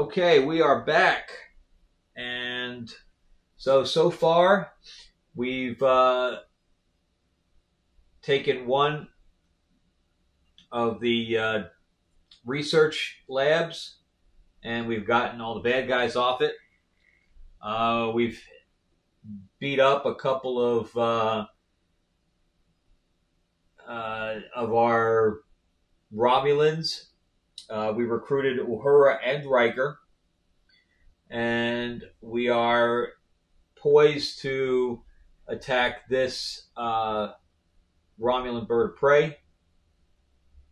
Okay, we are back, and so far we've taken one of the research labs, and we've gotten all the bad guys off it. We've beat up a couple of our Romulans. We recruited Uhura and Riker, and we are poised to attack this Romulan bird of prey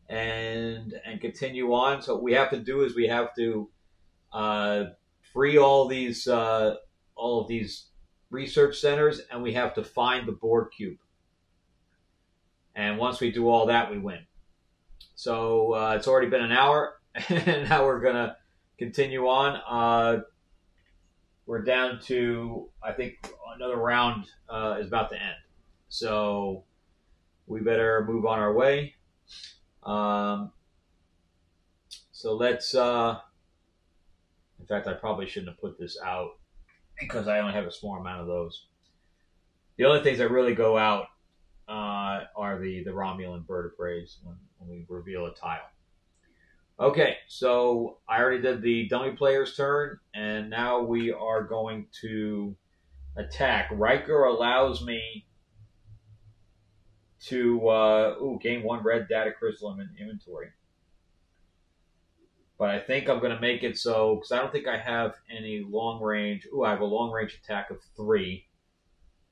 and continue on. So what we have to do is we have to free all of these research centers, and we have to find the Borg cube. And once we do all that, we win. So it's already been an hour, and now we're gonna continue on. We're down to, I think, another round is about to end. So we better move on our way. So let's, in fact, I probably shouldn't have put this out because I only have a small amount of those. The only things that really go out are the Romulan bird of prey when we reveal a tile. Okay, so I already did the dummy player's turn, and now we are going to attack. Riker allows me to gain one red data crystal in inventory. But I think I'm going to make it so, because I don't think I have any long range. I have a long range attack of 3.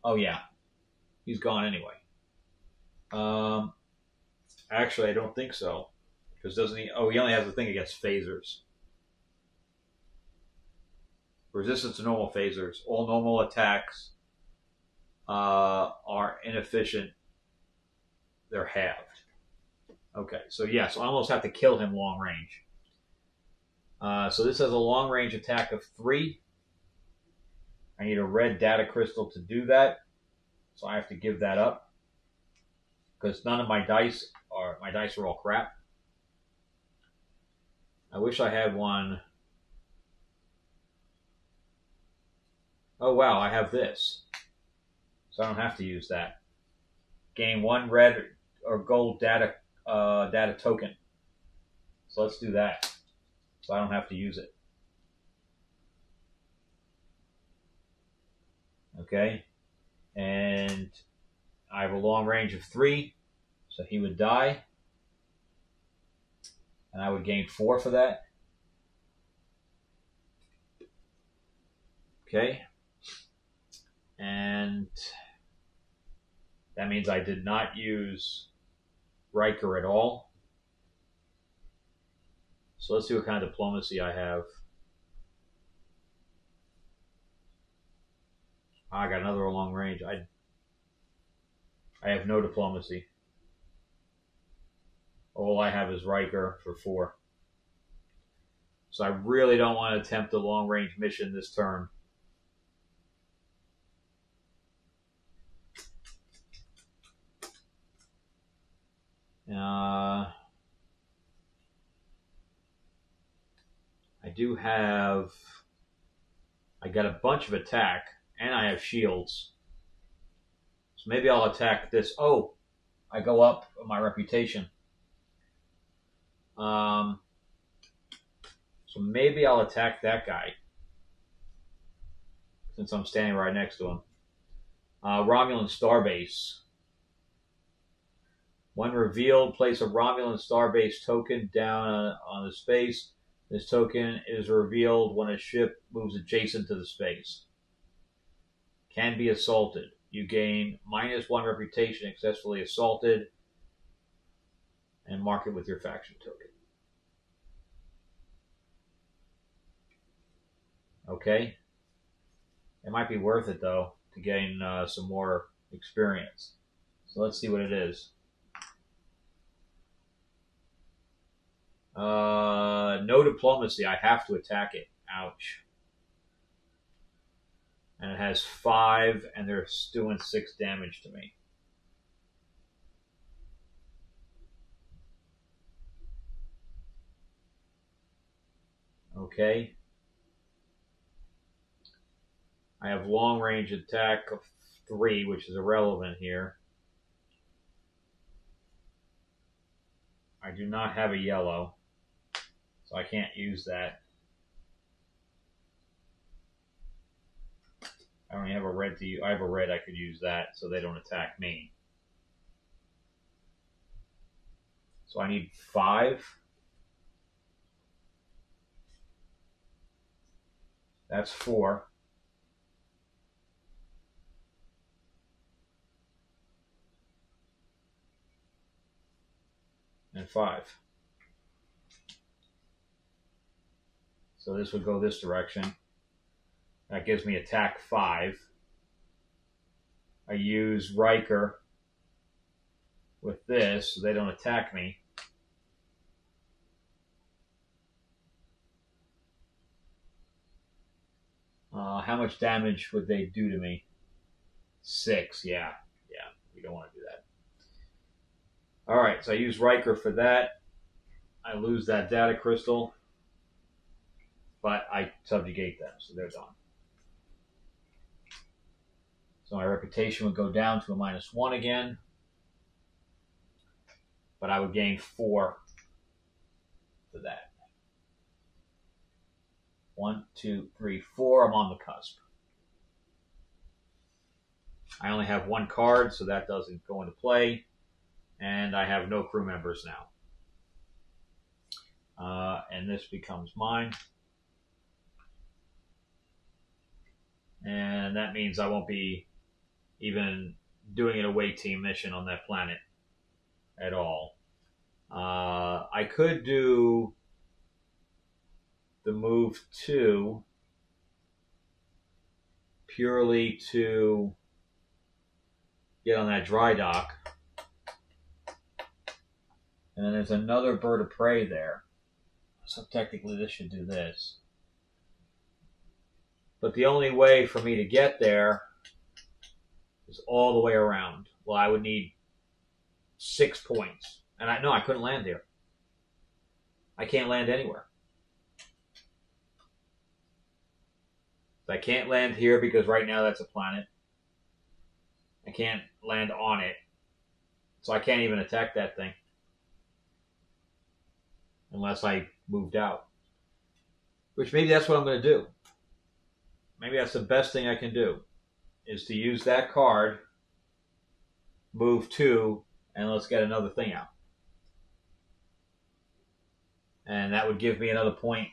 Oh, yeah. He's gone anyway. Actually, I don't think so. Because doesn't he? Oh, he only has a thing against phasers. Resistance to normal phasers. All normal attacks are inefficient. They're halved. Okay, so yes, I almost have to kill him long range. So this has a long range attack of 3. I need a red data crystal to do that. So I have to give that up. Because none of my dice are all crap. I wish I had one. Oh wow, I have this. So I don't have to use that. Gain 1 red or gold data token. So let's do that. So I don't have to use it. Okay. And I have a long range of 3. So he would die. And I would gain 4 for that. Okay. And that means I did not use Riker at all. So let's see what kind of diplomacy I have. I got another long range. I have no diplomacy. All I have is Riker for 4. So I really don't want to attempt a long range mission this turn. I got a bunch of attack, and I have shields. So maybe I'll attack this. Oh, I go up my reputation. So maybe I'll attack that guy, since I'm standing right next to him. Romulan Starbase. When revealed, place a Romulan Starbase token down on the space. This token is revealed when a ship moves adjacent to the space. Can be assaulted. You gain -1 reputation successfully assaulted, and mark it with your faction token. Okay. It might be worth it, though, to gain some more experience. So let's see what it is. No diplomacy. I have to attack it. Ouch. And it has 5, and they're doing 6 damage to me. Okay. I have long range attack of 3, which is irrelevant here. I do not have a yellow, so I can't use that. I only have a red to use. I have a red, I could use that so they don't attack me. So I need 5. That's 4. And 5. So this would go this direction. That gives me attack 5. I use Riker with this so they don't attack me. How much damage would they do to me? 6, yeah. Yeah, we don't want to do that. Alright, so I use Riker for that. I lose that data crystal. But I subjugate them, so they're done. So my reputation would go down to a -1 again. But I would gain 4 for that. 1, 2, 3, 4. I'm on the cusp. I only have 1 card, so that doesn't go into play. And I have no crew members now. And this becomes mine. And that means I won't be even doing an away team mission on that planet at all. I could do the move 2 purely to get on that dry dock. And then there's another bird of prey there. So technically this should do this. But the only way for me to get there is all the way around. Well, I would need 6 points. And I couldn't land here. I can't land anywhere. I can't land here because right now that's a planet. I can't land on it. So I can't even attack that thing. Unless I moved out. Which maybe that's what I'm going to do. Maybe that's the best thing I can do. Is to use that card, move 2, and let's get another thing out. And that would give me another point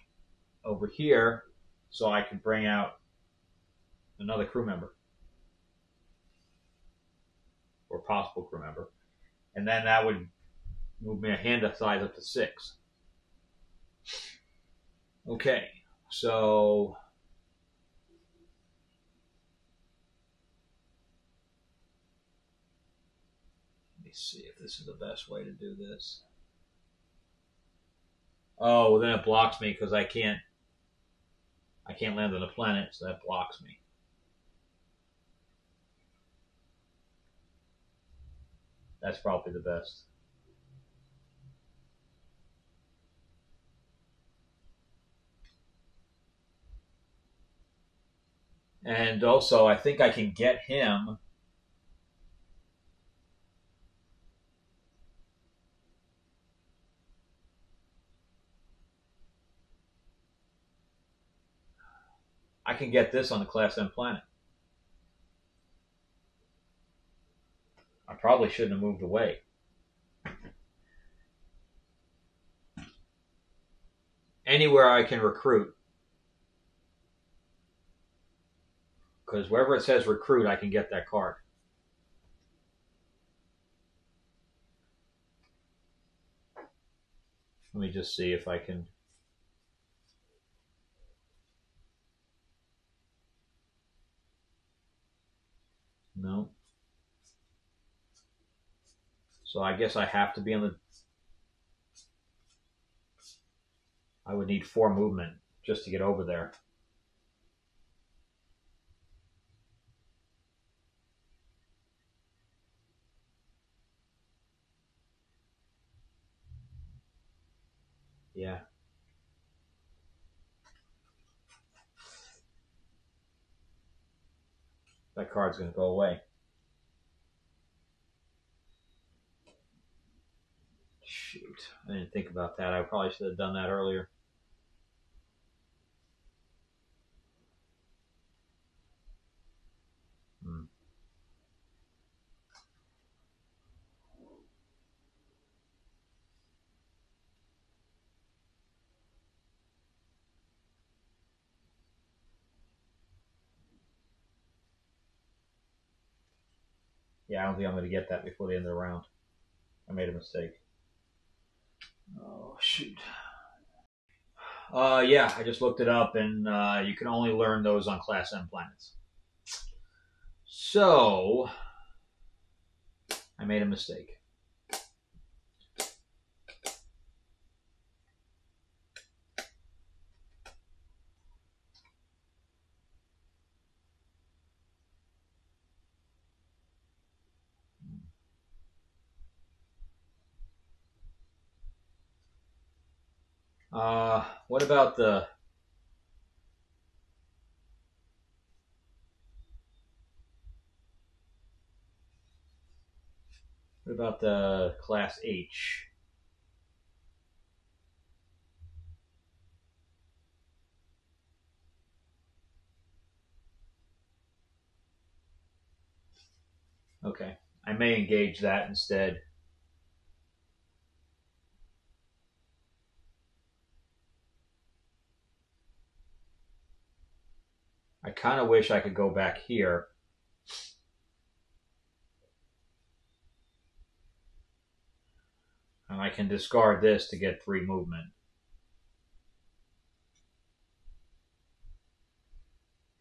over here so I could bring out another crew member. Or possible crew member. And then that would move me a hand size up to 6. Okay, so let me see if this is the best way to do this. Oh, well, then it blocks me because I can't land on a planet, so that blocks me. That's probably the best. And also, I think I can get him. I can get this on the Class M planet. I probably shouldn't have moved away. Anywhere I can recruit. Because wherever it says recruit, I can get that card. Let me just see if I can. No. So I guess I have to be on the. I would need 4 movement just to get over there. Yeah. That card's going to go away. Shoot, I didn't think about that. I probably should have done that earlier. Yeah, I don't think I'm going to get that before the end of the round. I made a mistake. Oh, shoot. Yeah, I just looked it up, and you can only learn those on Class M planets. So, I made a mistake. What about the... What about the Class H? Okay, I may engage that instead. I kind of wish I could go back here. And I can discard this to get 3 movement.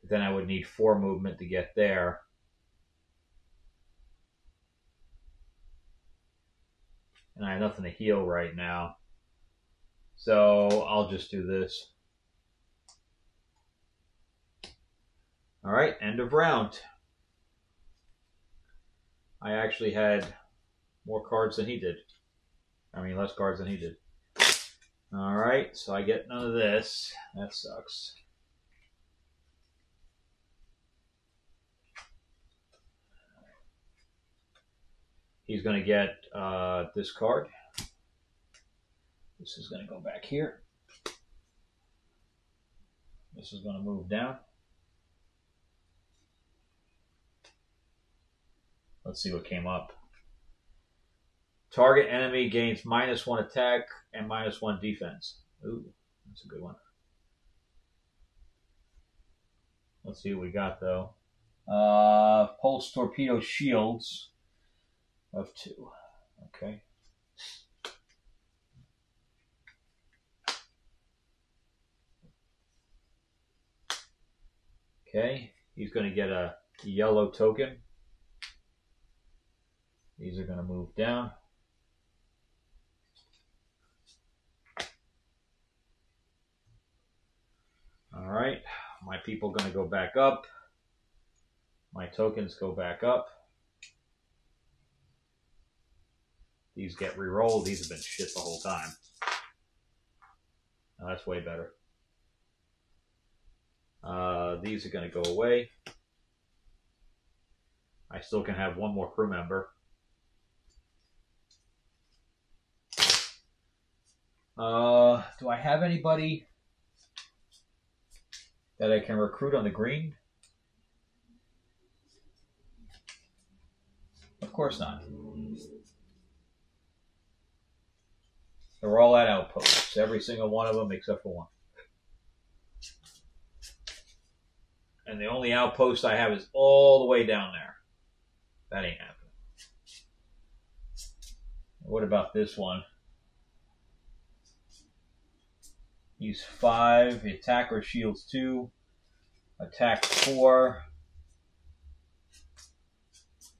Then I would need 4 movement to get there. And I have nothing to heal right now. So I'll just do this. Alright, end of round. I actually had more cards than he did. I mean, less cards than he did. Alright, so I get none of this. That sucks. He's going to get this card. This is going to go back here. This is going to move down. Let's see what came up. Target enemy gains -1 attack and -1 defense. Ooh, that's a good one. Let's see what we got, though. Pulse torpedo shields of 2. Okay. Okay, he's going to get a yellow token. These are going to move down. All right, my people are going to go back up. My tokens go back up. These get re-rolled. These have been shit the whole time. Oh, that's way better. These are going to go away. I still can have 1 more crew member. Do I have anybody that I can recruit on the green? Of course not. They're all at outposts. Every single one of them except for 1. And the only outpost I have is all the way down there. That ain't happening. What about this one? He's 5. The attacker shields 2. Attack 4.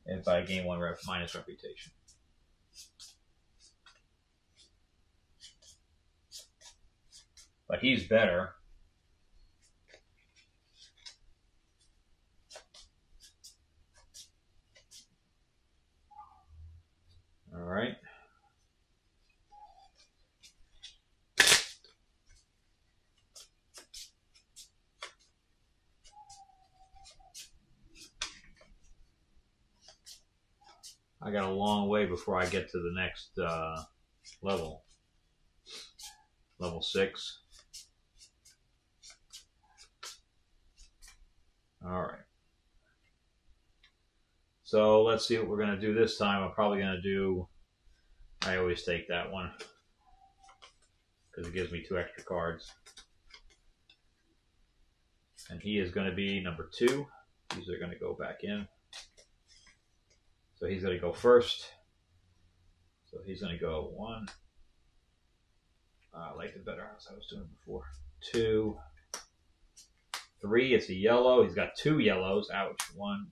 And by gain 1 minus reputation. But he's better. All right. I got a long way before I get to the next level. Level 6. All right. So let's see what we're going to do this time. I'm probably going to do... I always take that one because it gives me 2 extra cards. And he is going to be number 2. These are going to go back in. So he's going to go first. So he's going to go 1. I liked it better as I was doing before. 2. 3. It's a yellow. He's got 2 yellows. Ouch. 1,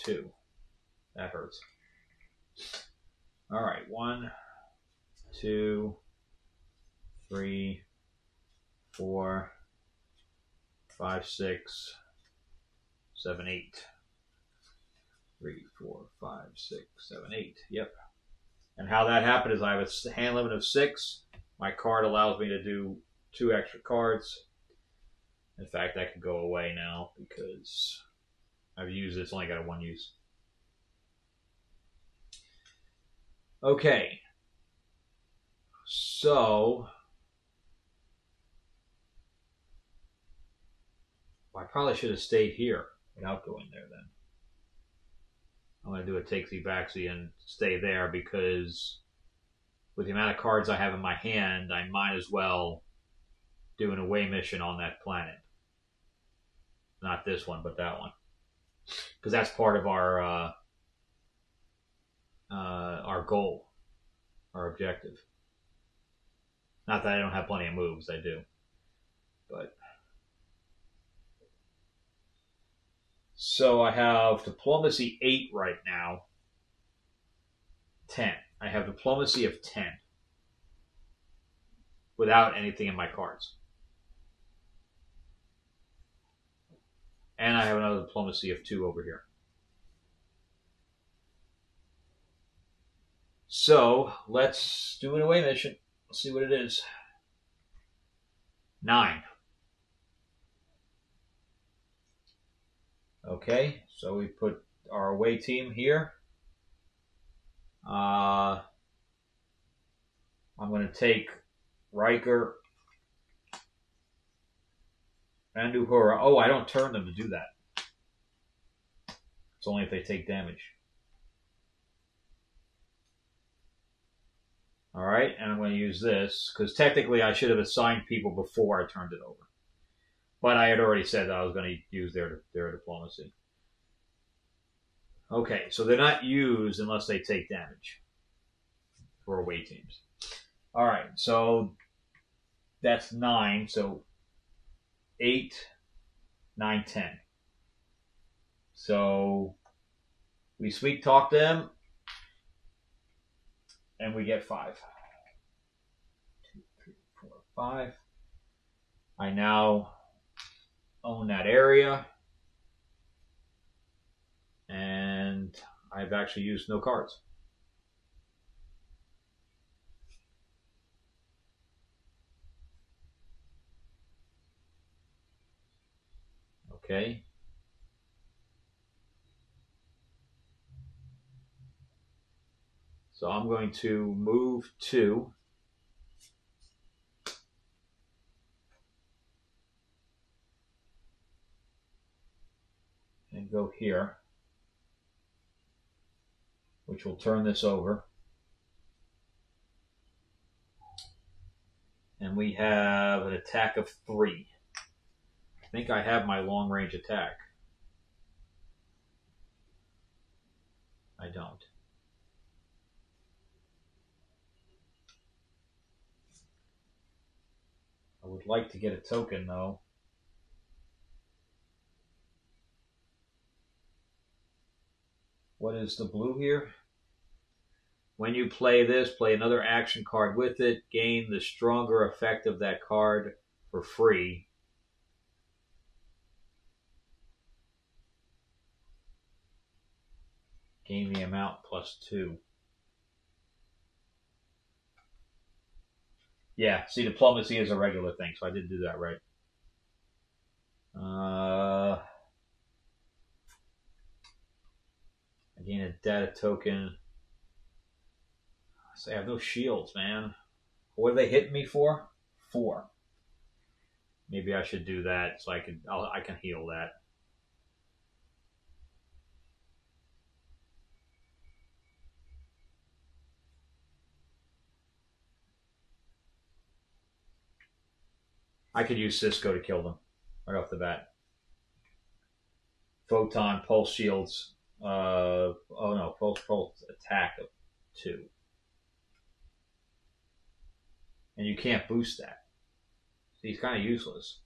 2. That hurts. All right. 1, 2, 3, 4, 5, 6, 7, 8. 3, 4, 5, 6, 7, 8. Yep. And how that happened is I have a hand limit of 6. My card allows me to do 2 extra cards. In fact, that could go away now because I've used it. It's only got a 1 use. Okay. So I probably should have stayed here without going there then. I'm going to do a takesy backsy and stay there because with the amount of cards I have in my hand, I might as well do an away mission on that planet. Not this one, but that one. Because that's part of our goal, our objective. Not that I don't have plenty of moves, I do. But so I have diplomacy 8 right now. 10. I have diplomacy of 10 without anything in my cards. And I have another diplomacy of 2 over here. So let's do an away mission. Let's see what it is. 9. Okay, so we put our away team here. I'm going to take Riker and Uhura. Oh, I don't turn them to do that. It's only if they take damage. All right, and I'm going to use this because technically I should have assigned people before I turned it over. But I had already said that I was going to use their diplomacy. Okay, so they're not used unless they take damage for away teams. All right, so that's 9. So 8, 9, 10. So we sweet talk them, and we get 5. 2, 3, 4, 5. I now own that area, and I've actually used no cards. Okay. So I'm going to move 2. And go here, which will turn this over. And we have an attack of 3. I think I have my long range attack. I don't. I would like to get a token though. What is the blue here? When you play this, play another action card with it. Gain the stronger effect of that card for free. Gain the amount +2. Yeah, see, diplomacy is a regular thing, so I did do that right. I gain a data token. So I have no shields, man. What are they hitting me for? 4. Maybe I should do that so I can heal that. I could use Cisco to kill them right off the bat. Photon, pulse shields. Oh no, pulse attack of 2. And you can't boost that. So he's kind of useless.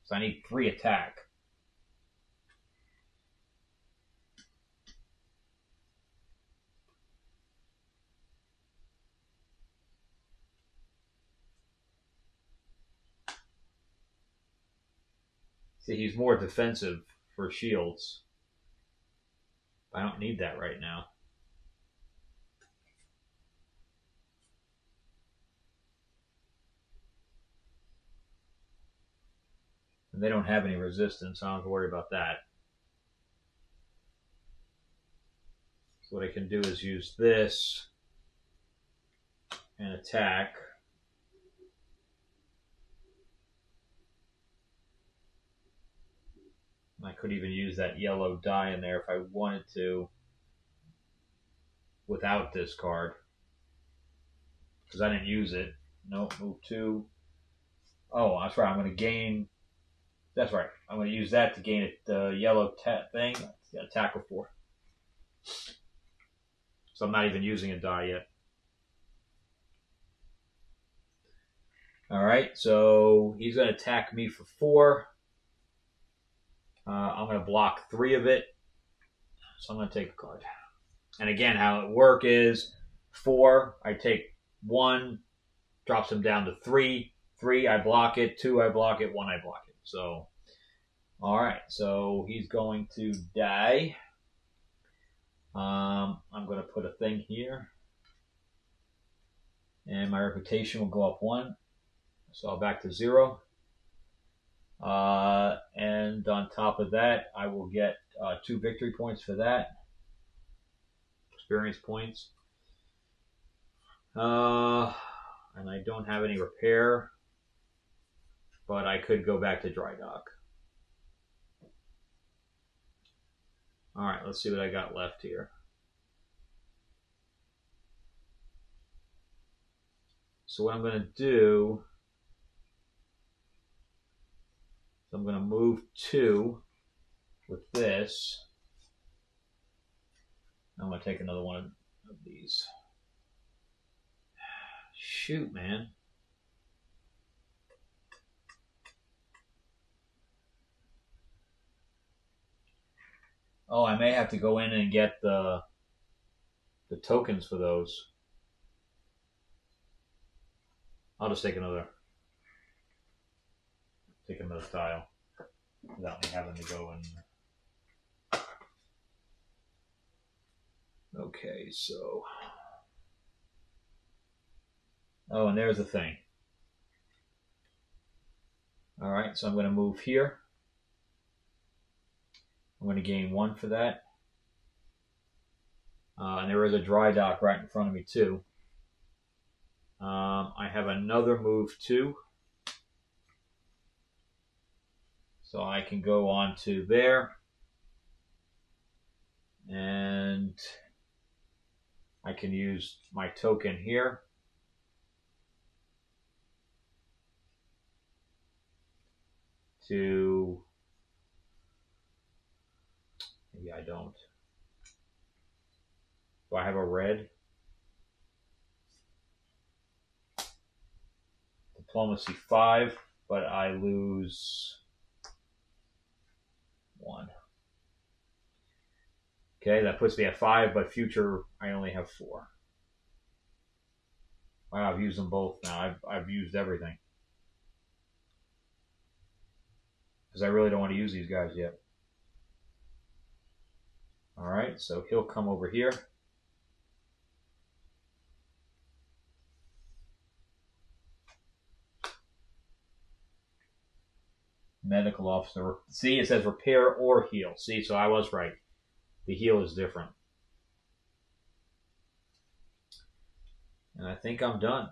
So I need 3 attack. See, he's more defensive for shields. I don't need that right now. And they don't have any resistance, so I don't have to worry about that. So what I can do is use this and attack. I could even use that yellow die in there if I wanted to without this card. Because I didn't use it. No, move 2. Oh, that's right. I'm going to gain. That's right. I'm going to use that to gain the yellow thing. Attack of 4. So I'm not even using a die yet. Alright, so he's going to attack me for 4. I'm going to block 3 of it. So I'm going to take a card. And again, how it works is 4, I take 1, drops him down to 3. 3, I block it. 2, I block it. 1, I block it. So, alright, so he's going to die. I'm going to put a thing here. And my reputation will go up 1. So back to 0. And on top of that, I will get 2 victory points for that. Experience points. And I don't have any repair, but I could go back to dry dock. Alright, let's see what I got left here. So what I'm going to do, I'm going to move 2 with this. I'm going to take another one of these. Shoot, man. Oh, I may have to go in and get the tokens for those. I'll just take another tile without me having to go in. Okay, so. Oh, and there's the thing. Alright, so I'm going to move here. I'm going to gain 1 for that. And there is a dry dock right in front of me, too. I have another move, too. So I can go on to there. And I can use my token here. To, maybe I don't. Do I have a red? Diplomacy 5, but I lose 1. Okay, that puts me at 5, but future I only have 4. Wow, I've used them both now. I've used everything. Because I really don't want to use these guys yet. Alright, so he'll come over here. Medical officer. See, it says repair or heal. See, so I was right. The heal is different. And I think I'm done.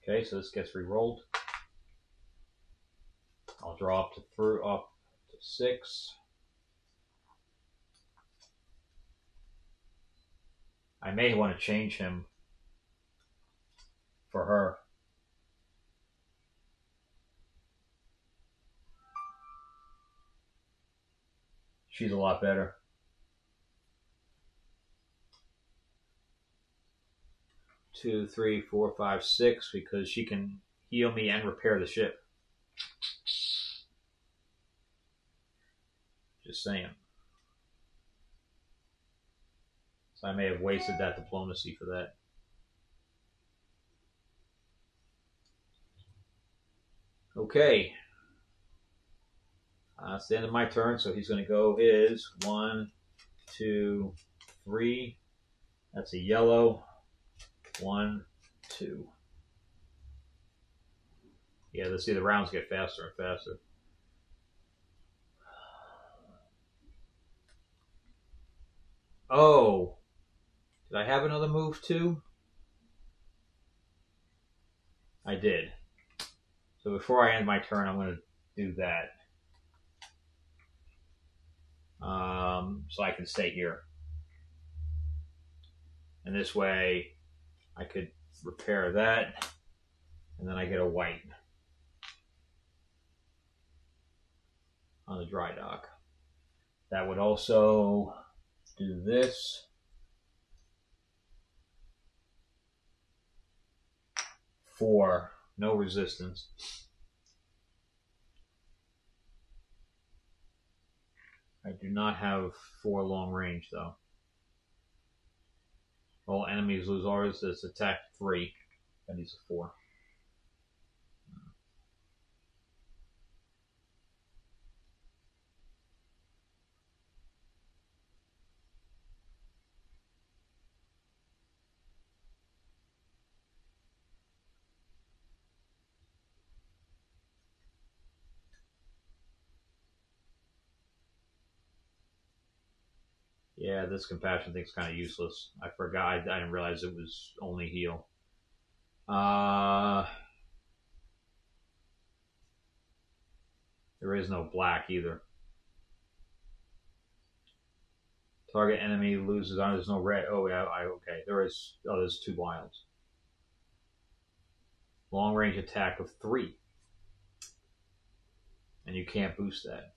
Okay, so this gets re-rolled. I'll draw up to 6. I may want to change him for her. She's a lot better. 2, 3, 4, 5, 6, because she can heal me and repair the ship. Just saying. So I may have wasted that diplomacy for that. Okay. It's the end of my turn, so he's going to go his 1, 2, 3. That's a yellow. 1, 2. Yeah, let's see, the rounds get faster and faster. Oh, did I have another move too? I did. So before I end my turn, I'm going to do that. So I can stay here. And this way, I could repair that, and then I get a white on the dry dock. That would also do this. 4, no resistance. I do not have 4 long range though. All enemies lose ours. This attack 3. That needs a 4. Yeah, this compassion thing's kind of useless. I forgot. I didn't realize it was only heal. There is no black either. Target enemy loses on. There's no red. Oh yeah. Okay. There is. Oh, there's 2 wilds. Long range attack of 3, and you can't boost that.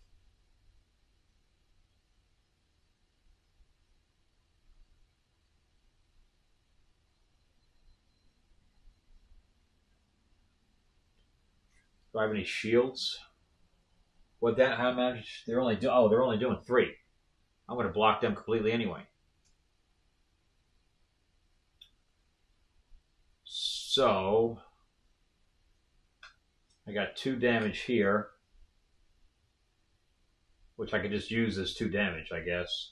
Do I have any shields? What that? How much? They're only they're only doing 3. I'm going to block them completely anyway. So I got 2 damage here, which I could just use as 2 damage, I guess.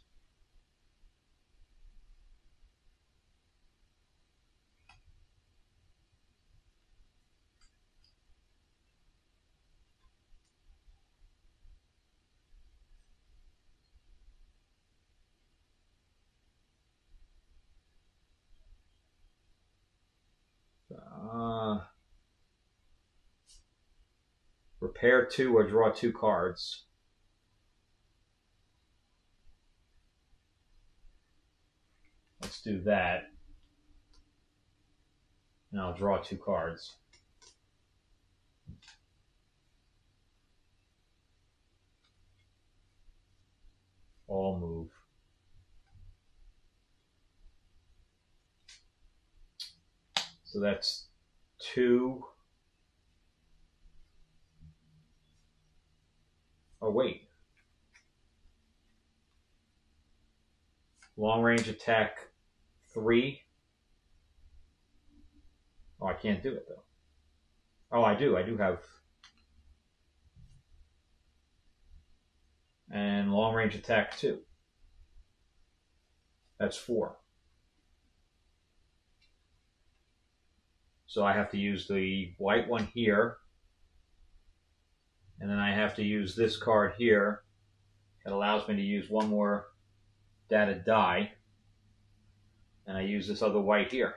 Repair 2 or draw 2 cards. Let's do that. And I'll draw 2 cards. All move. So that's 2. Oh, wait. Long range attack 3. Oh, I can't do it though. Oh, I do. I do have. And long range attack 2. That's 4. So I have to use the white one here. And then I have to use this card here. It allows me to use 1 more data die, and I use this other white here.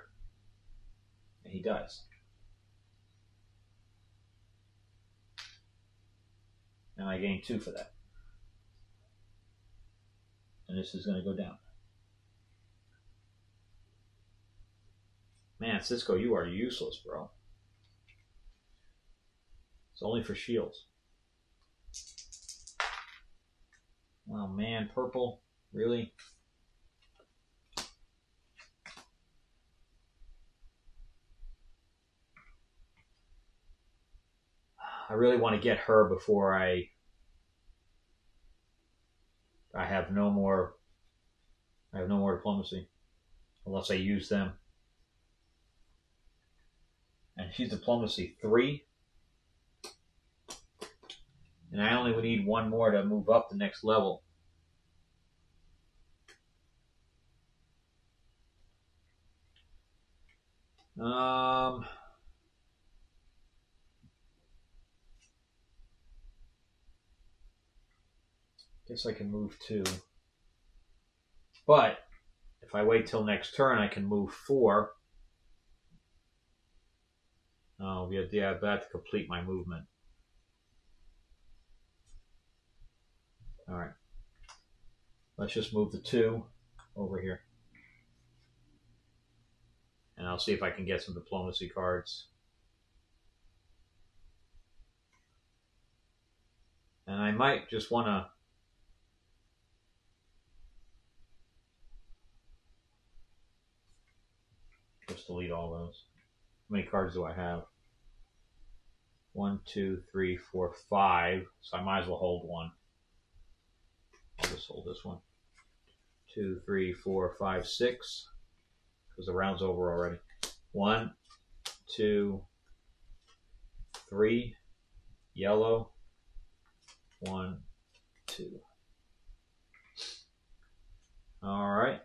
And he dies. And I gain 2 for that. And this is going to go down. Man, Cisco, you are useless, bro. It's only for shields. Oh man, purple, really? I really want to get her before I have no more. I have no more diplomacy, unless I use them. And she's diplomacy 3, and I only would need 1 more to move up the next level. Guess I can move 2. But if I wait till next turn, I can move 4. Oh, we have to complete my movement. All right. Let's just move the 2 over here. And I'll see if I can get some diplomacy cards. And I might just want to just delete all those. How many cards do I have? 1, 2, 3, 4, 5. So I might as well hold 1. I'll just hold this one. 2, 3, 4, 5, 6. Because the round's over already. 1, 2, 3. Yellow. 1, 2. All right.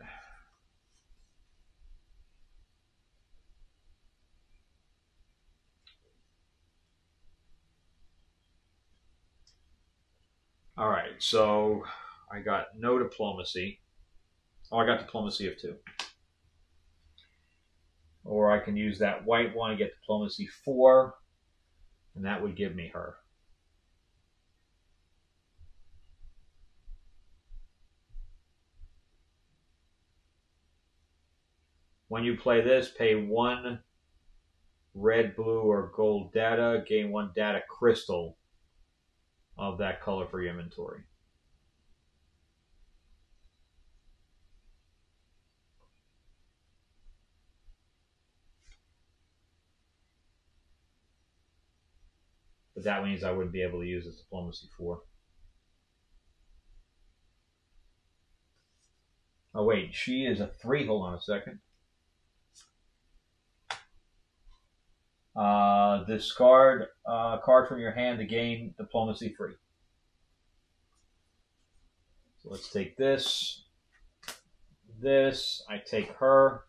All right, so I got no diplomacy. Oh, I got diplomacy of 2. Or I can use that white one and get diplomacy 4, and that would give me her. When you play this, pay 1 red, blue, or gold data, gain 1 data crystal of that color for your inventory. But that means I wouldn't be able to use this diplomacy 4. Oh wait, she is a 3. Hold on a second. Discard a card from your hand to gain diplomacy 3. So let's take this. This. I take her.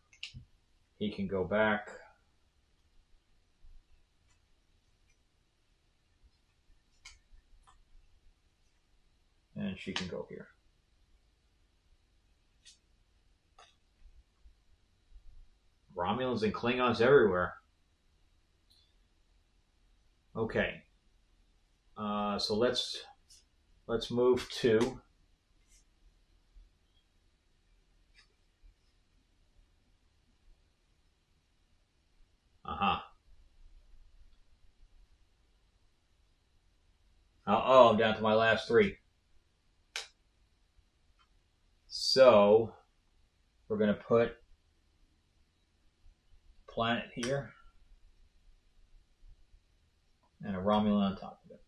He can go back. And she can go here. Romulans and Klingons everywhere. Okay. So let's move 2. Oh, I'm down to my last 3. So we're going to put planet here and a Romulan on top of it.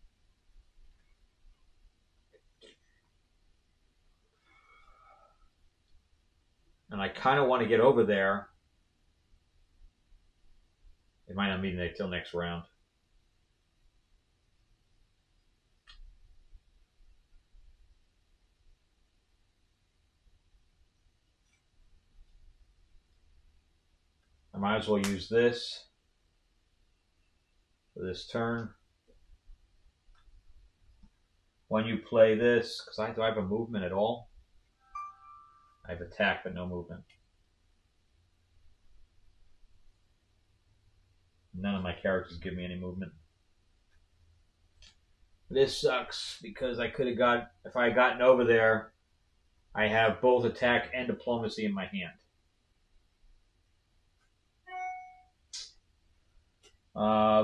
And I kind of want to get over there. It might not be until next round. I might as well use this for this turn. When you play this, because do I have a movement at all? I have attack but no movement. None of my characters give me any movement. This sucks because I could have got, if I had gotten over there, I have both attack and diplomacy in my hand.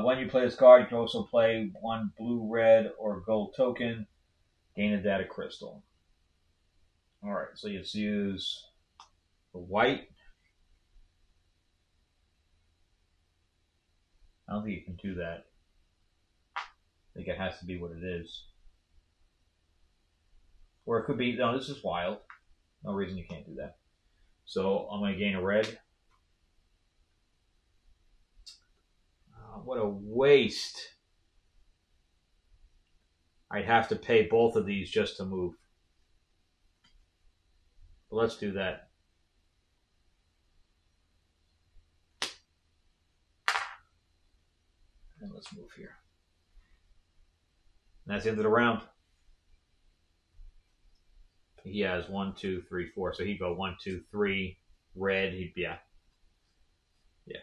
When you play this card, you can also play one blue, red, or gold token. Gain a data crystal. Alright, so you just use the white. I don't think you can do that. I think it has to be what it is. Or it could be, no, this is wild. No reason you can't do that. So I'm going to gain a red. What a waste. I'd have to pay both of these just to move. But let's do that. And let's move here. And that's the end of the round. He has 1, 2, 3, 4. So he'd go 1, 2, 3. Red, he'd be, yeah,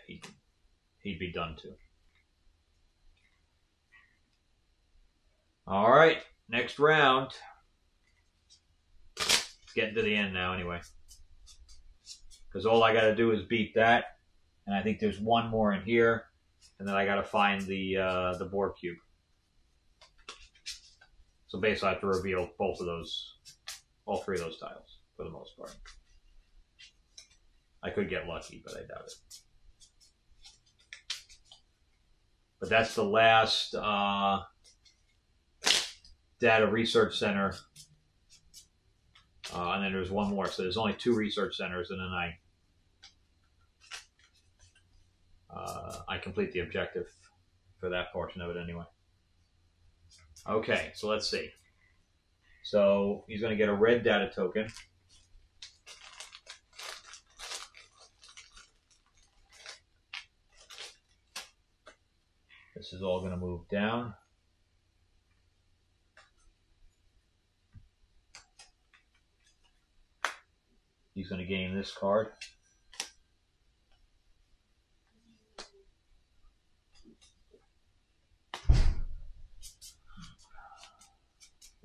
he'd be done too. All right, next round. It's getting to the end now anyway. Because all I got to do is beat that. And I think there's one more in here. And then I got to find the board cube. So basically I have to reveal both of those, all three of those tiles for the most part. I could get lucky, but I doubt it. But that's the last data research center. And then there's one more. So there's only 2 research centers, and then I complete the objective for that portion of it anyway. Okay, so let's see. So he's going to get a red data token. This is all going to move down. He's going to gain this card.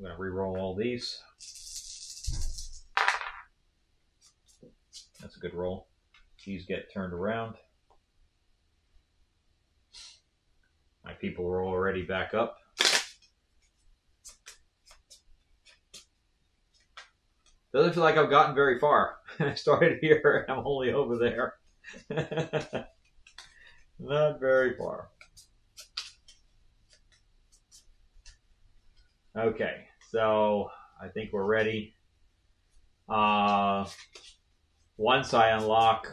I'm going to re-roll all these. That's a good roll. These get turned around. My people are already back up. Doesn't feel like I've gotten very far. I started here and I'm only over there. Not very far. Okay, so I think we're ready. Once I unlock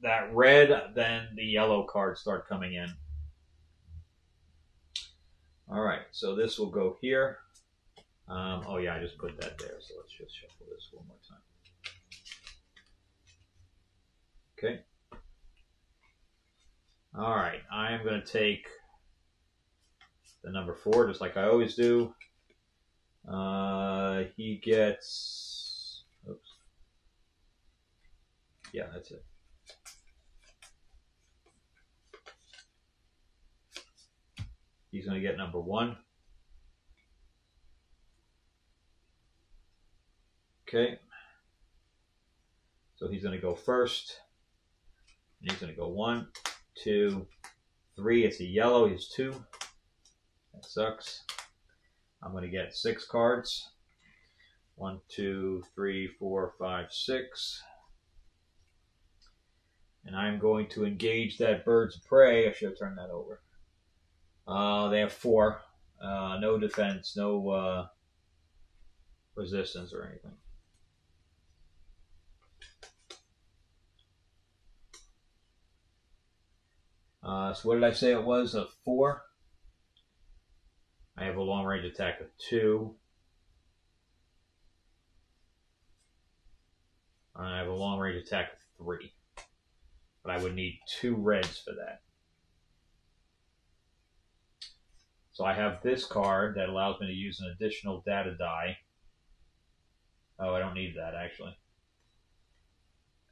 that red, then the yellow cards start coming in. All right, so this will go here. Oh yeah, I just put that there, so let's just shuffle this one more time. Okay. All right, I am going to take the number 4, just like I always do. He gets, oops. Yeah, that's it. He's going to get number 1. Okay. So he's going to go first. And he's going to go 1, 2, 3. It's a yellow. He's 2. That sucks. I'm going to get 6 cards. 1, 2, 3, 4, 5, 6. And I'm going to engage that Birds of Prey. I should have turned that over. They have 4. No defense, no resistance or anything. So what did I say it was? A 4. I have a long range attack of 2. And I have a long range attack of 3. But I would need 2 reds for that. So I have this card that allows me to use an additional data die. Oh, I don't need that actually.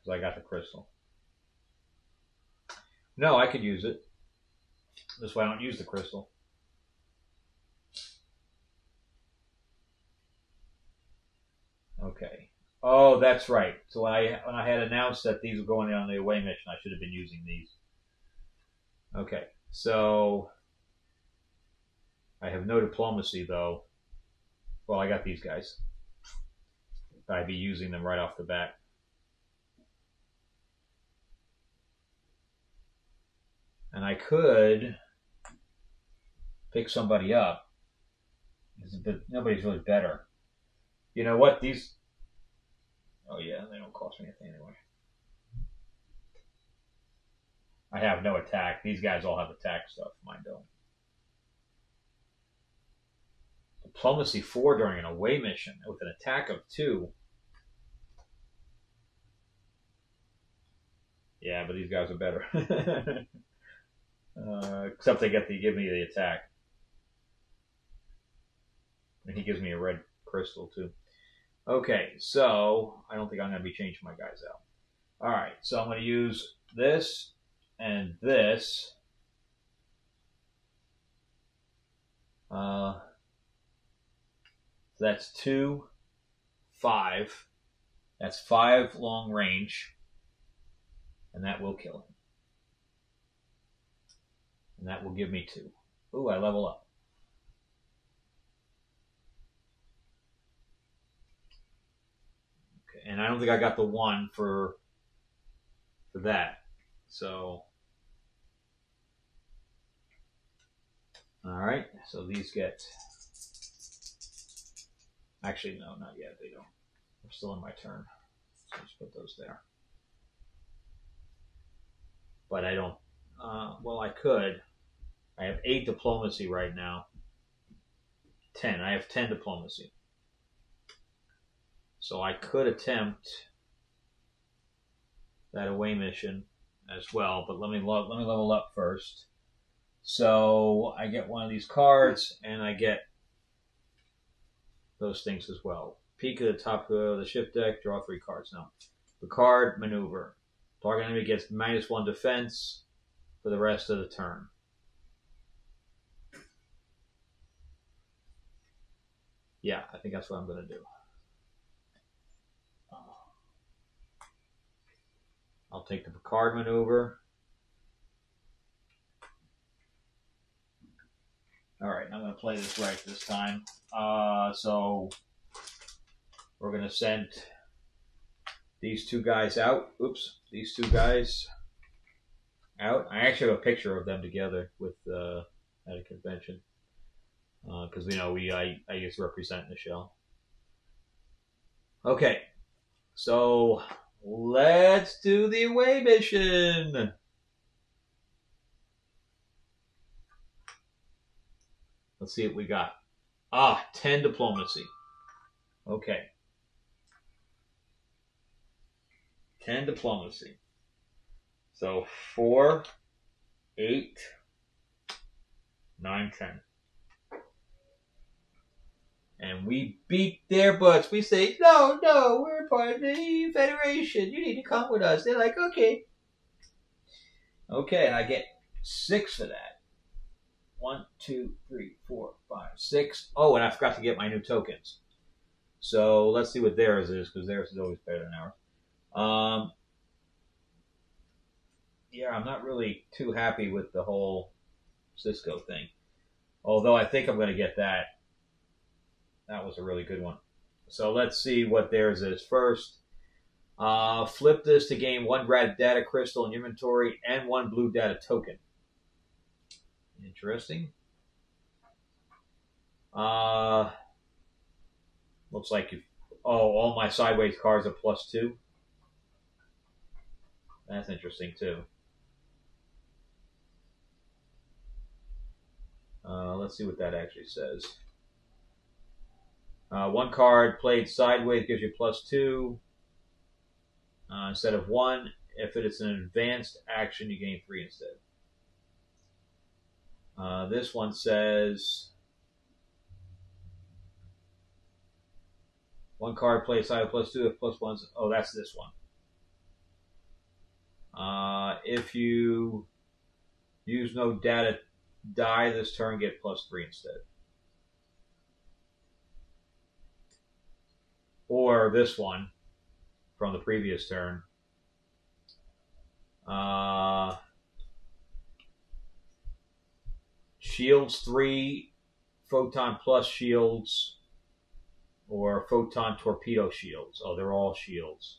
because I got the crystal. No, I could use it. That's why I don't use the crystal. Okay. Oh, that's right. So when I had announced that these were going on the away mission, I should have been using these. Okay. So I have no diplomacy though. Well, I got these guys. I'd be using them right off the bat. And I could pick somebody up, but nobody's really better. You know what? These. Oh yeah, they don't cost me anything anyway. I have no attack. These guys all have attack stuff. Mine don't. Diplomacy 4 during an away mission with an attack of 2. Yeah, but these guys are better. Except they give me the attack. And he gives me a red crystal too. Okay, so I don't think I'm going to be changing my guys out. Alright, so I'm going to use this and this. That's 2, 5. That's 5 long range. And that will kill him. And that will give me 2. Ooh, I level up. Okay, and I don't think I got the 1 for that. So, all right. So these get. Actually, no, not yet. They don't. They're still in my turn. So let's put those there. But I don't. Well, I could. I have 8 diplomacy right now. 10. I have 10 diplomacy. So I could attempt that away mission as well, but let me level up first. So I get one of these cards, and I get those things as well. Peek at the top of the ship deck, draw 3 cards. Now, the card maneuver. Target enemy gets -1 defense for the rest of the turn. Yeah, I think that's what I'm going to do. I'll take the Picard maneuver. All right, I'm going to play this right this time. So we're going to send these 2 guys out. Oops, these 2 guys out. I actually have a picture of them together with at a convention because I used to represent Michelle. Okay, so let's do the away mission. Let's see what we got. 10 diplomacy. Okay. 10 diplomacy. So 4, 8, 9, 10. And we beat their butts. We say, no, we're part of the Federation. You need to come with us. They're like, okay. Okay, and I get 6 for that. 1, 2, 3, 4, 5, 6. Oh, and I forgot to get my new tokens. So let's see what theirs is, because theirs is always better than ours. Yeah, I'm not really too happy with the whole Cisco thing. Although I think I'm going to get that. That was a really good one. So let's see what theirs is first. Flip this to gain 1 red data crystal in inventory and 1 blue data token. Interesting. Looks like all my sideways cards are +2. That's interesting too. Let's see what that actually says. 1 card played sideways gives you +2 instead of 1. If it is an advanced action, you gain 3 instead. This one says 1 card played sideways +2 if +1's. Oh, that's this one. If you use no data die this turn, get +3 instead. Or this one from the previous turn. Shields 3, photon plus shields, or photon torpedo shields. Oh, they're all shields.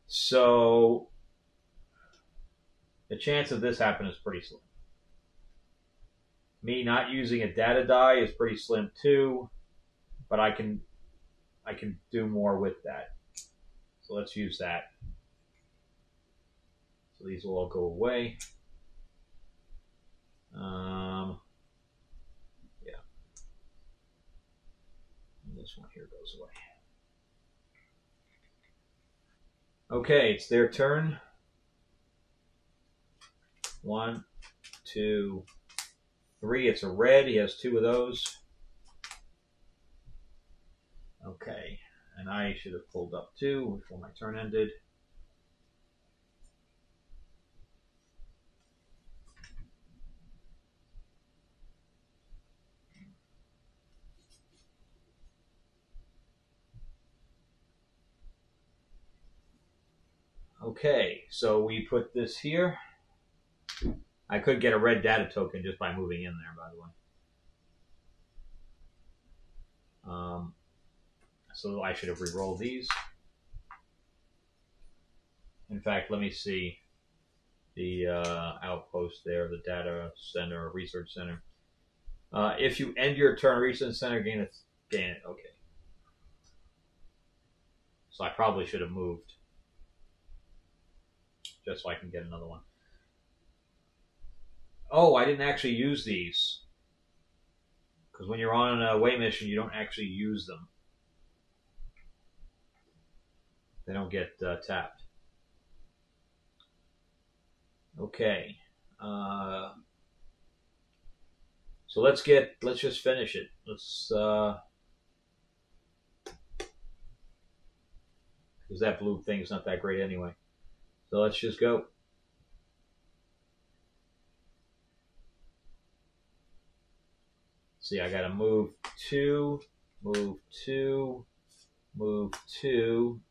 So the chance of this happening is pretty slim. Me not using a data die is pretty slim too, but I can do more with that. So let's use that. So these will all go away. Yeah. And this one here goes away. Okay, it's their turn. 1, 2, 3. It's a red. He has 2 of those. Okay, and I should have pulled up 2 before my turn ended. Okay, so we put this here. I could get a red data token just by moving in there, by the way. So I should have re-rolled these. In fact, let me see the outpost there, the data center, research center. If you end your turn, research center, gain it. Okay. So I probably should have moved, just so I can get another one. Oh, I didn't actually use these. Because when you're on an away mission, you don't actually use them. They don't get tapped. Okay. So let's just finish it. Let's because that blue thing's not that great anyway. So let's just go. See, I gotta move 2, move 2, move 2.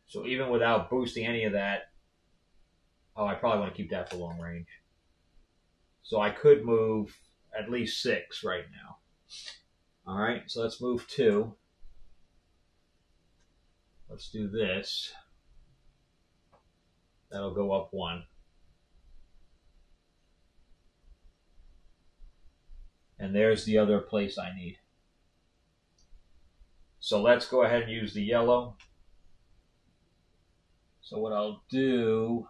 So even without boosting any of that, oh, I probably want to keep that for long range. So I could move at least 6 right now. All right, so let's move 2. Let's do this. That'll go up 1. And there's the other place I need. So let's go ahead and use the yellow. So what I'll do,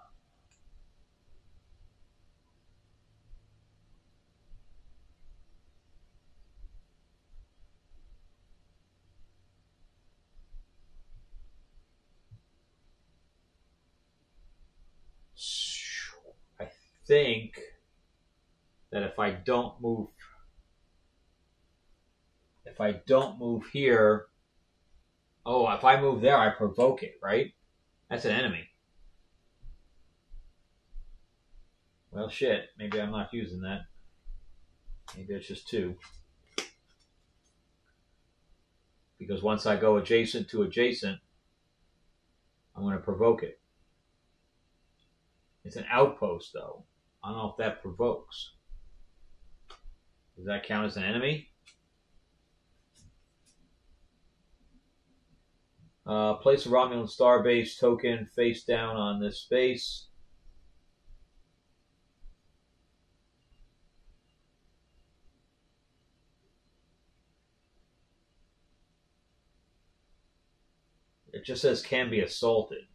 I think that if I don't move here, oh, if I move there, I provoke it, right? That's an enemy. Well, shit. Maybe I'm not using that. Maybe it's just 2. Because once I go adjacent to adjacent, I'm going to provoke it. It's an outpost, though. I don't know if that provokes. Does that count as an enemy? Place a Romulan Starbase token face down on this space. It just says can be assaulted.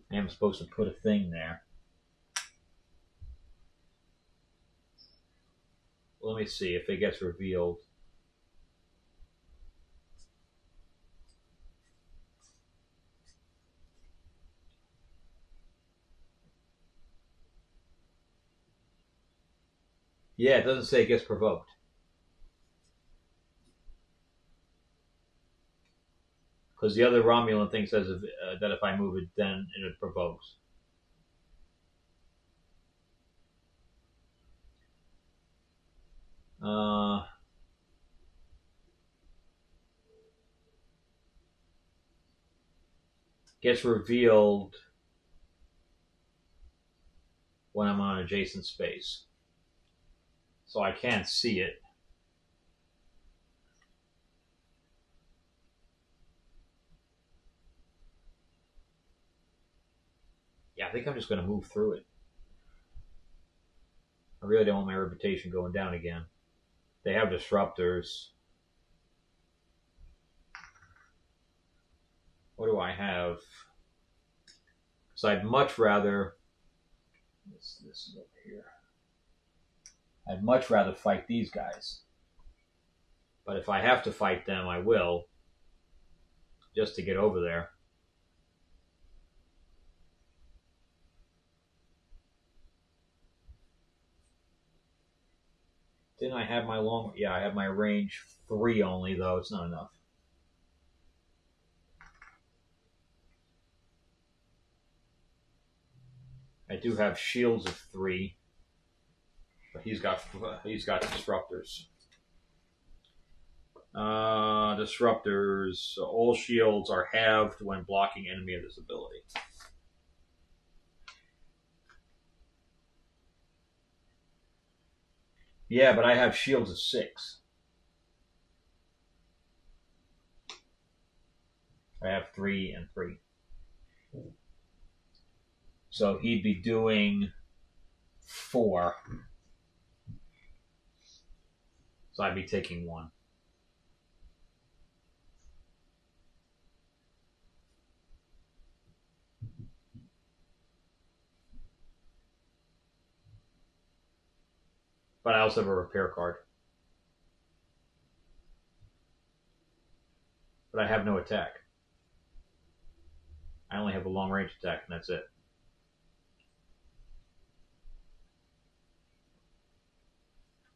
I am supposed to put a thing there. Let me see if it gets revealed. Yeah, it doesn't say it gets provoked. Because the other Romulan thing says that if I move it, then it provokes. Gets revealed when I'm on adjacent space. So I can't see it. Yeah, I think I'm just going to move through it. I really don't want my reputation going down again. They have disruptors. What do I have? Because I'd much rather... This is over here. I'd much rather fight these guys. But if I have to fight them, I will. Just to get over there. Didn't I have my long... Yeah, I have my range 3 only, though. It's not enough. I do have shields of 3. But he's got disruptors. Disruptors. All shields are halved when blocking enemy of this ability. Yeah, but I have shields of 6. I have 3 and 3. So he'd be doing 4. So I'd be taking 1. But I also have a repair card. But I have no attack. I only have a long range attack, and that's it.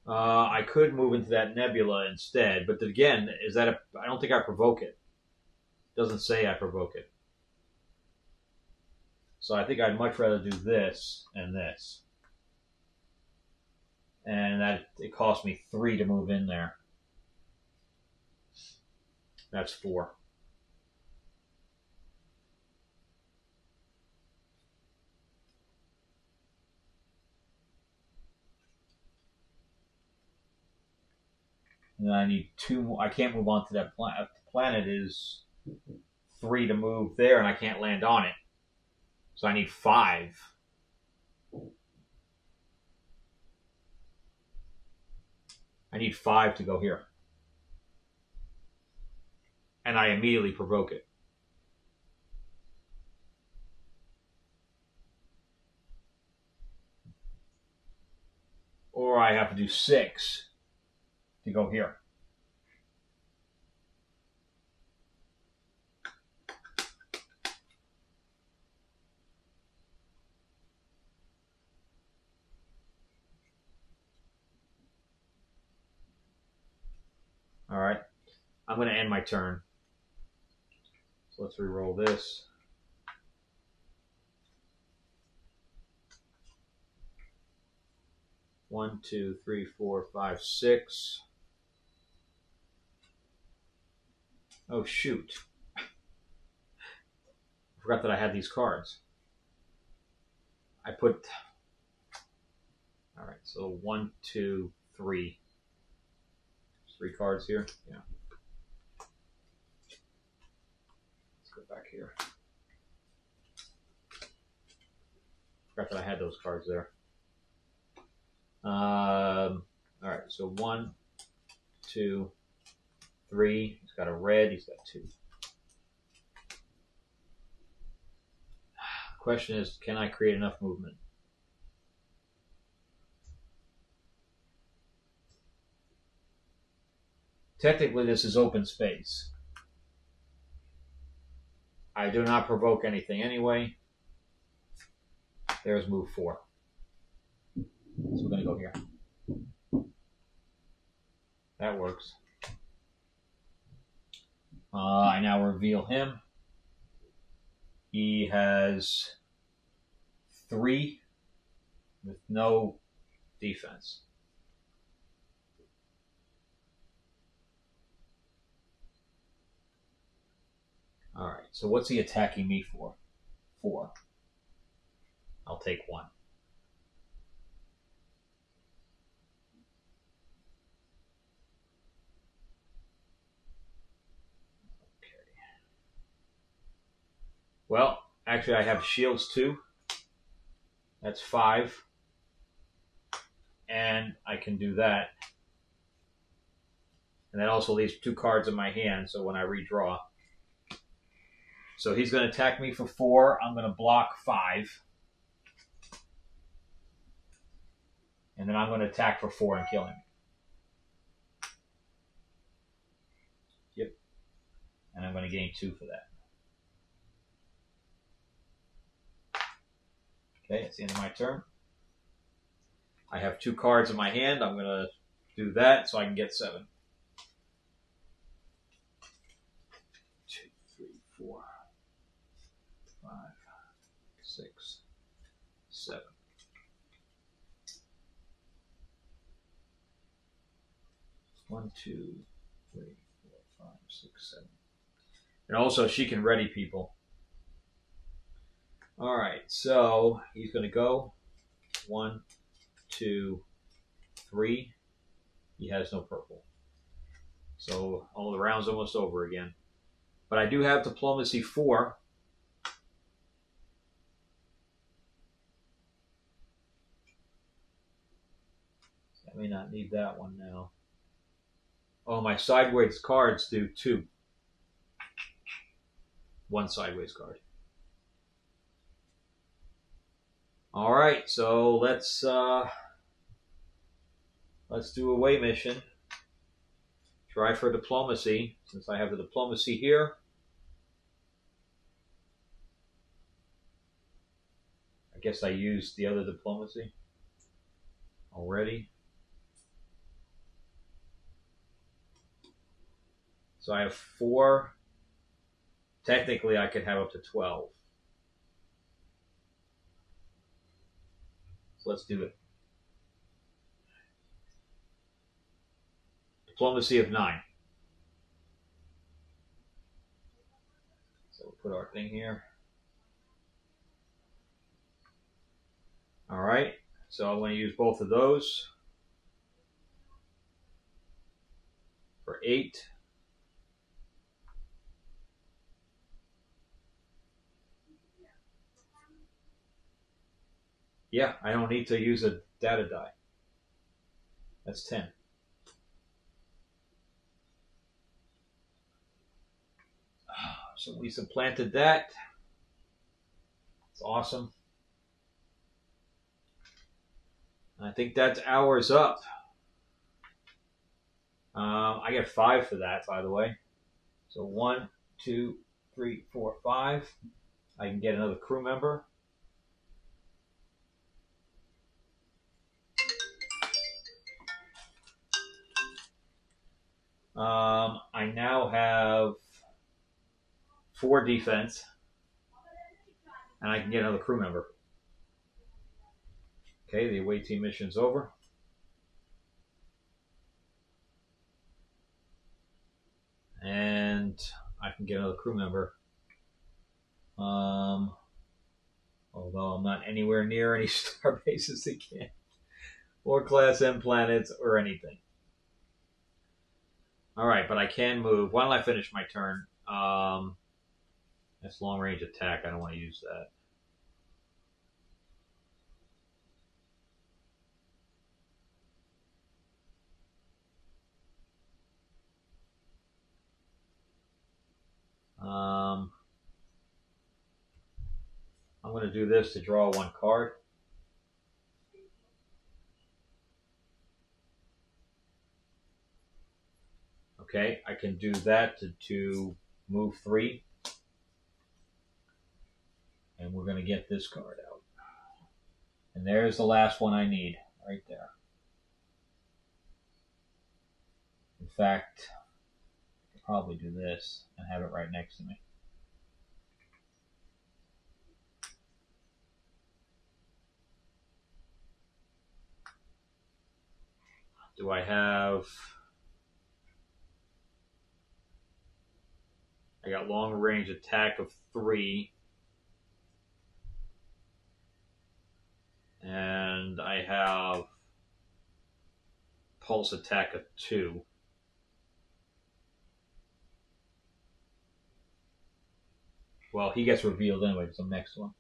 I could move into that nebula instead, but again, I don't think I provoke it. It doesn't say I provoke it. So I think I'd much rather do this and this. And that it cost me 3 to move in there. That's 4. And then I need 2 more. I can't move on to that planet. The planet is 3 to move there, and I can't land on it. So I need 5. I need 5 to go here. And I immediately provoke it. Or I have to do 6 to go here. All right. I'm going to end my turn. So let's re-roll this. One, 2, 3, 4, 5, 6. Oh, shoot. I forgot that I had these cards. All right, so 1, 2, 3. 3 cards here. Yeah. Let's go back here. Forgot that I had those cards there. All right, so 1, 2, 3. He's got a red. He's got 2. Question is, can I create enough movement? Technically, this is open space. I do not provoke anything anyway. There's move 4. So we're going to go here. That works. I now reveal him. He has 3 with no defense. All right, so what's he attacking me for? 4. I'll take 1. Okay. Well, actually, I have shields too. That's 5. And I can do that. And that also leaves 2 cards in my hand, so when I redraw. So he's going to attack me for 4. I'm going to block 5. And then I'm going to attack for 4 and kill him. Yep. And I'm going to gain 2 for that. Okay, that's the end of my turn. I have 2 cards in my hand. I'm going to do that so I can get 7. 2, 3, 4, 5, 6, 7. One, 2, 3, 4, 5, 6, 7. And also, she can ready people. All right, so he's going to go 1, 2, 3. He has no purple. So all the round's almost over again. But I do have diplomacy 4. I may not need that one now. Oh, my sideways cards do 2. 1 sideways card. All right, so let's do a away mission. Try for diplomacy, since I have the diplomacy here. I guess I used the other diplomacy already. So I have 4. Technically, I could have up to 12. So let's do it. Diplomacy of 9. So we'll put our thing here. All right. So I'm going to use both of those for 8. Yeah, I don't need to use a data die. That's 10. So we supplanted that. It's awesome. I think that's hours up. I get 5 for that, by the way. So 1, 2, 3, 4, 5. I can get another crew member. I now have 4 defense, and I can get another crew member. Okay, the away team mission's over. And I can get another crew member. Although I'm not anywhere near any star bases again, or Class M planets, or anything. All right, but I can move. Why don't I finish my turn? That's long range attack. I don't want to use that. I'm going to do this to draw 1 card. Okay, I can do that to move 3. And we're going to get this card out. And there's the last one I need, right there. fact, I could probably do this and have it right next to me. Do I have... I got long range attack of 3. And I have pulse attack of 2. Well, he gets revealed anyway, because I'm next one.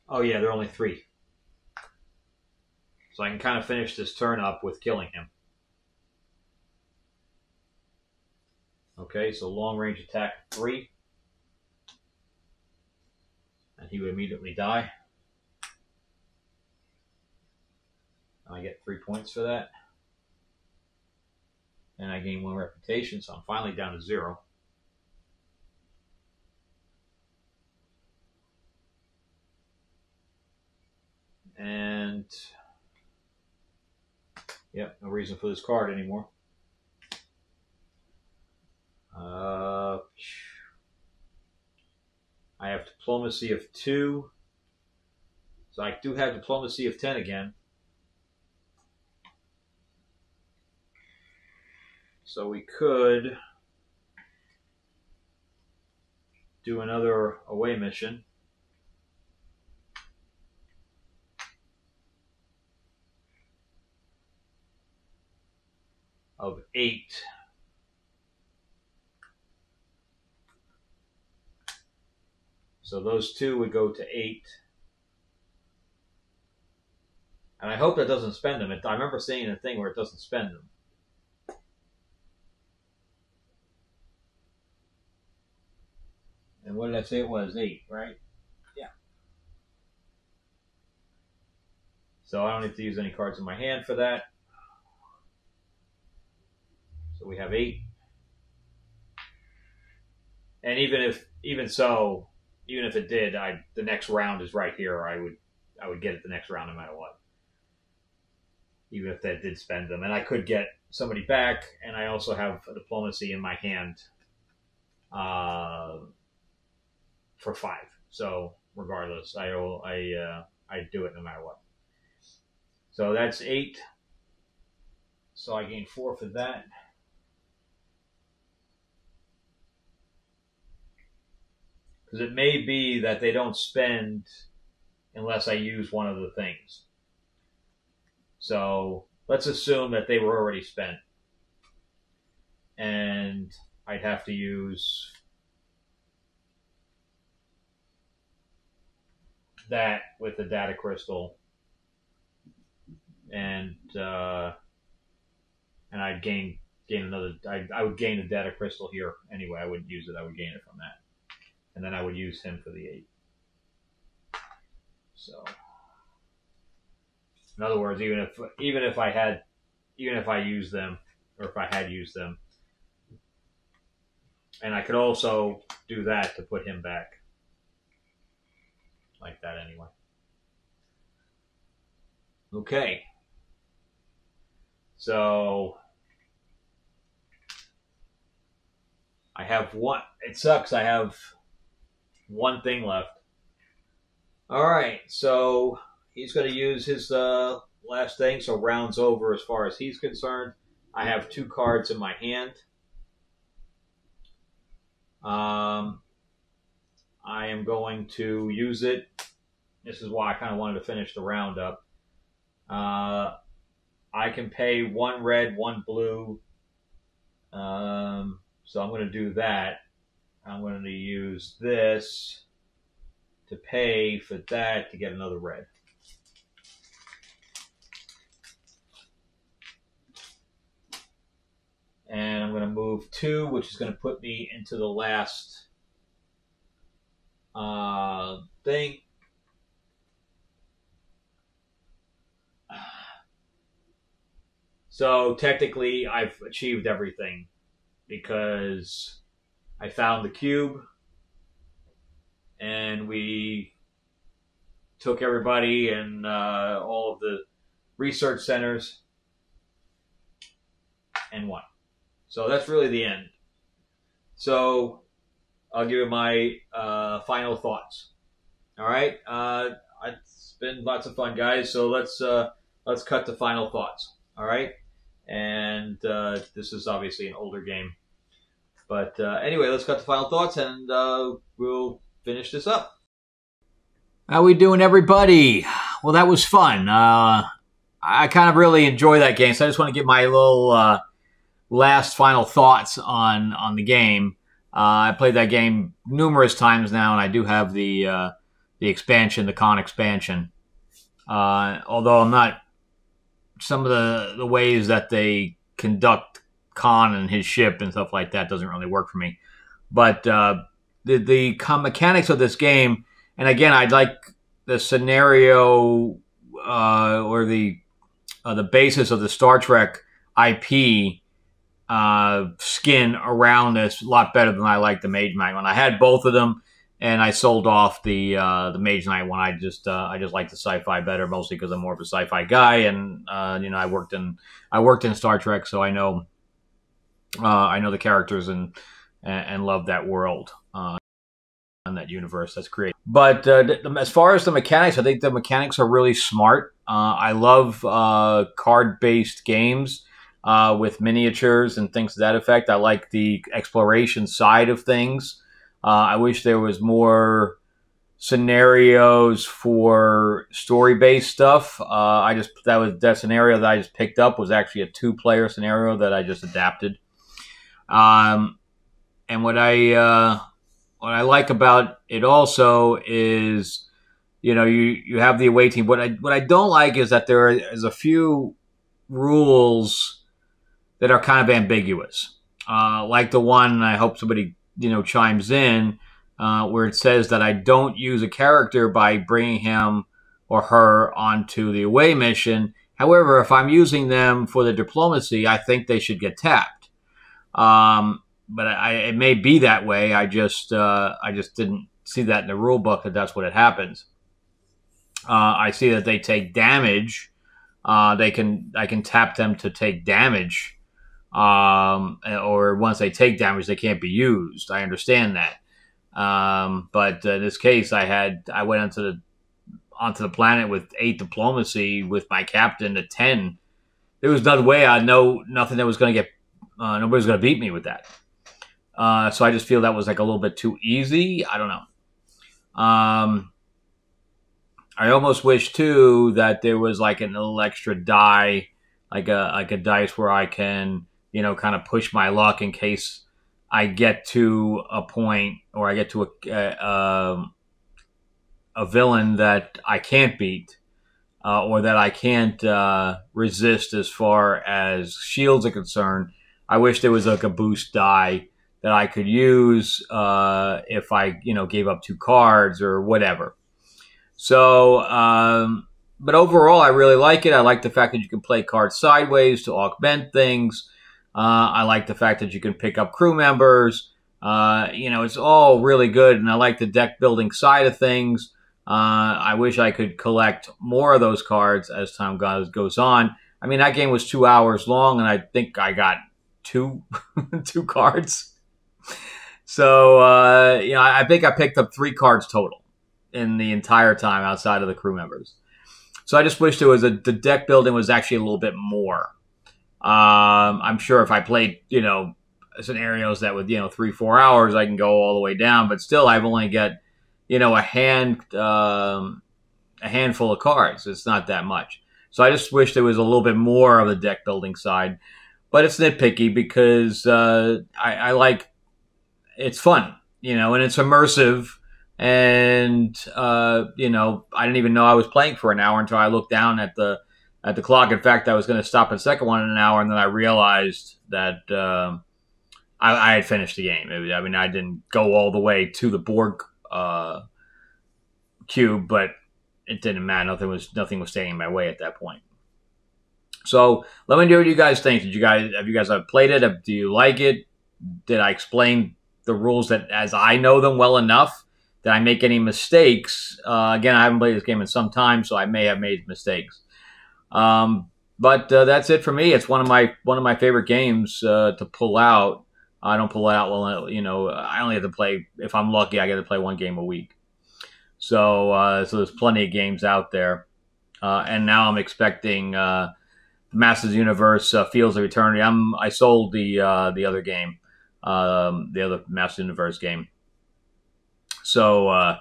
Oh yeah, there are only 3. So I can kind of finish this turn up with killing him. Okay, so long range attack 3. And he would immediately die. I get 3 points for that. And I gain 1 reputation, so I'm finally down to 0. And yep, no reason for this card anymore. I have diplomacy of 2. So I do have diplomacy of 10 again. So we could do another away mission. Of 8. So those 2 would go to 8. And I hope that doesn't spend them. I remember seeing a thing where it doesn't spend them. And what did I say it was? 8, right? Yeah. So I don't need to use any cards in my hand for that. So we have 8. And even if it did, the next round is right here. I would get it the next round no matter what. Even if that did spend them. And I could get somebody back, and I also have a diplomacy in my hand for 5. So regardless, I do it no matter what. So that's 8. So I gain 4 for that. Because it may be that they don't spend unless I use one of the things. So let's assume that they were already spent. And I'd have to use that with the data crystal. And I'd gain another... I would gain the data crystal here anyway. I wouldn't use it. I would gain it from that. And then I would use him for the 8. So, in other words, even if I used them, or if I had used them, and I could also do that to put him back, like that anyway. Okay. So I have one. It sucks. I have 1 thing left. All right, so he's going to use his last thing, so round's over as far as he's concerned. I have 2 cards in my hand. I am going to use it. This is why I kind of wanted to finish the round up. I can pay 1 red, 1 blue. So I'm going to do that. I'm going to use this to pay for that to get another red. And I'm going to move 2, which is going to put me into the last thing. So technically, I've achieved everything because I found the cube, and we took everybody and all of the research centers and won. So that's really the end. So I'll give you my final thoughts. All right. It's been lots of fun, guys. So let's cut to final thoughts. All right. And this is obviously an older game, but anyway, let's cut to final thoughts, and we'll finish this up. How we doing, everybody? Well, that was fun. I kind of really enjoy that game, so I just want to give my little last final thoughts on the game. I played that game numerous times now, and I do have the expansion, the Khan expansion. Although I'm not, some of the ways that they conduct Khan and his ship and stuff like that doesn't really work for me. But the mechanics of this game, and again, I'd like the scenario or the basis of the Star Trek IP skin around this a lot better than I like the Mage Knight one. I had both of them, and I sold off the Mage Knight one. I just like the sci-fi better, mostly because I'm more of a sci-fi guy, and I worked in Star Trek, so I know the characters and love that world and that universe that's created. But as far as the mechanics, I think the mechanics are really smart. I love card-based games with miniatures and things to that effect. I like the exploration side of things. I wish there was more scenarios for story-based stuff. That scenario that I just picked up was actually a 2-player scenario that I just adapted. And what I like about it also is, you have the away team. What I don't like is that there is a few rules that are kind of ambiguous. Like the one, I hope somebody chimes in, where it says that I don't use a character by bringing him or her onto the away mission. However, if I'm using them for the diplomacy, I think they should get tapped. But it may be that way. I just didn't see that in the rule book that's what it happens. I see that they take damage. I can tap them to take damage. Or once they take damage, they can't be used. I understand that. But in this case, I went onto the planet with 8 diplomacy with my captain to 10. There was no way I know nothing that was going to get. Nobody was going to beat me with that. So I just feel that was like a little bit too easy. I don't know. I almost wish too that there was like a little extra die, like a dice where I can, kind of push my luck in case I get to a point or I get to a villain that I can't beat, or that I can't resist as far as shields are concerned. I wish there was like a boost die that I could use if I, gave up 2 cards or whatever. So, but overall, I really like it. I like the fact that you can play cards sideways to augment things. I like the fact that you can pick up crew members. It's all really good, and I like the deck building side of things. I wish I could collect more of those cards as time goes on. I mean, that game was 2 hours long, and I think I got 2 cards. So, I think I picked up 3 cards total in the entire time outside of the crew members. So I just wish there was the deck building was actually a little bit more. I'm sure if I played, scenarios that with, 3-4 hours, I can go all the way down. But still, I've only got, a handful of cards. It's not that much. So I just wish there was a little bit more of the deck building side. But it's nitpicky because I like, it's fun, and it's immersive. And, I didn't even know I was playing for an hour until I looked down at the clock. In fact, I was going to stop at the second one in an hour, and then I realized that I had finished the game. I didn't go all the way to the Borg cube, but it didn't matter. Nothing was standing in my way at that point. So let me know what you guys think. Have you guys played it? Do you like it? Did I explain the rules that as I know them well enough? Did I make any mistakes? Again, I haven't played this game in some time, so I may have made mistakes. But that's it for me. It's one of my favorite games to pull out. I don't pull out well, I only have to play if I'm lucky. I get to play one game a week. So there's plenty of games out there, and now I'm expecting Masters Universe Fields of Eternity. I sold the other game, the other Masters Universe game. So I'm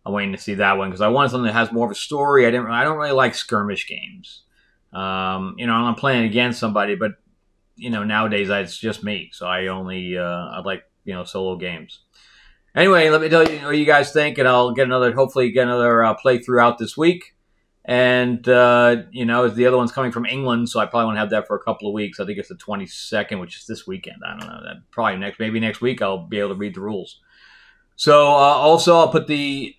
waiting to see that one because I want something that has more of a story. I don't really like skirmish games. I'm playing against somebody, but nowadays it's just me. So I like solo games. Anyway, let me tell you what you guys think, and I'll hopefully get another playthrough out this week. And the other one's coming from England, so I probably won't have that for a couple of weeks. I think it's the 22nd, which is this weekend. I don't know. That probably maybe next week I'll be able to read the rules. So also I'll put the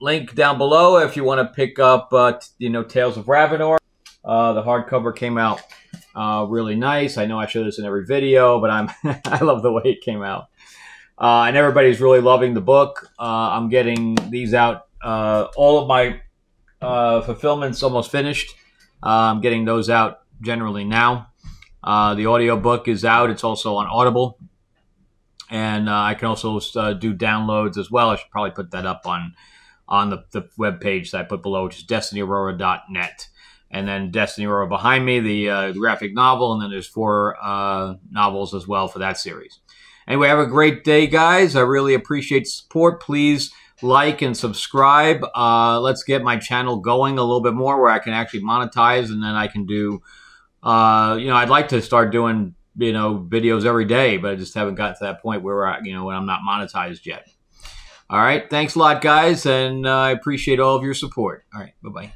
link down below if you want to pick up Tales of Ravenor. The hardcover came out really nice. I know I show this in every video, but I love the way it came out. And everybody's really loving the book. I'm getting these out. All of my fulfillment's almost finished. I'm getting those out generally now. The audio book is out. It's also on Audible. And I can also do downloads as well. I should probably put that up on the web page that I put below, which is DestinyAurora.net. And then Destiny Aurora behind me, the graphic novel, and then there's 4 novels as well for that series. Anyway, have a great day, guys. I really appreciate the support. Please like and subscribe. Let's get my channel going a little bit more where I can actually monetize, and then I can do, I'd like to start doing, videos every day, but I just haven't gotten to that point where, when I'm not monetized yet. All right. Thanks a lot, guys, and I appreciate all of your support. All right. Bye-bye.